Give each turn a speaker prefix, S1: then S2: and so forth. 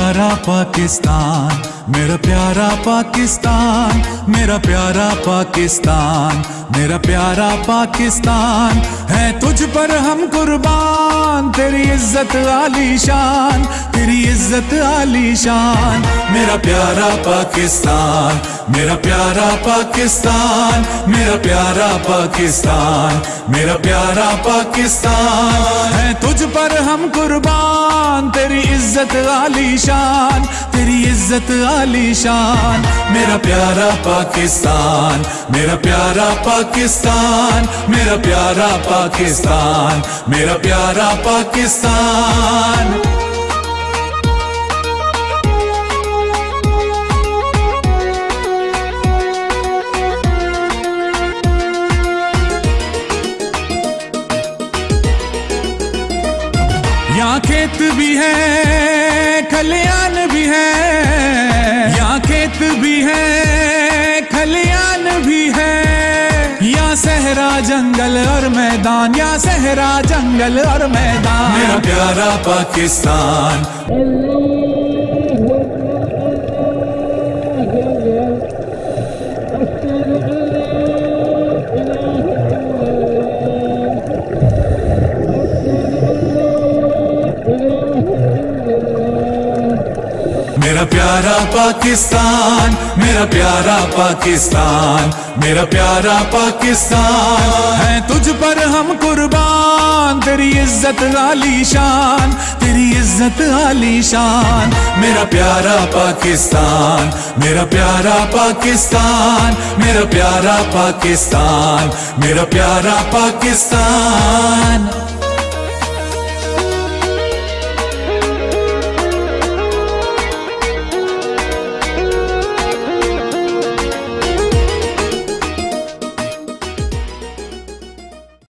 S1: प्यारा पाकिस्तान, मेरा प्यारा पाकिस्तान, मेरा प्यारा पाकिस्तान, मेरा प्यारा पाकिस्तान है तुझ पर हम कुर्बान। तेरी इज्जत आलीशान, तेरी इज्जत आलीशान। मेरा प्यारा पाकिस्तान, मेरा प्यारा पाकिस्तान, मेरा प्यारा पाकिस्तान, मेरा प्यारा पाकिस्तान है तुझ पर हम कुर्बान। तेरी इज्जत आलीशान, तेरी इज्जत आलीशान। मेरा प्यारा पाकिस्तान, मेरा प्यारा पाकिस्तान, मेरा प्यारा पाकिस्तान, मेरा प्यारा पाकिस्तान। यहाँ खेत भी है, खलियान भी है, यहाँ खेत भी है, खलियान भी है। यहाँ सहरा जंगल और मैदान, यहाँ सहरा जंगल और मैदान। मेरा प्यारा पाकिस्तान, मेरा प्यारा पाकिस्तान, मेरा प्यारा पाकिस्तान, मेरा प्यारा पाकिस्तान है तुझ पर हम कुर्बान। तेरी इज्जत आलीशान, तेरी इज्जत आलीशान। मेरा प्यारा पाकिस्तान, मेरा प्यारा पाकिस्तान, मेरा प्यारा पाकिस्तान, मेरा प्यारा पाकिस्तान।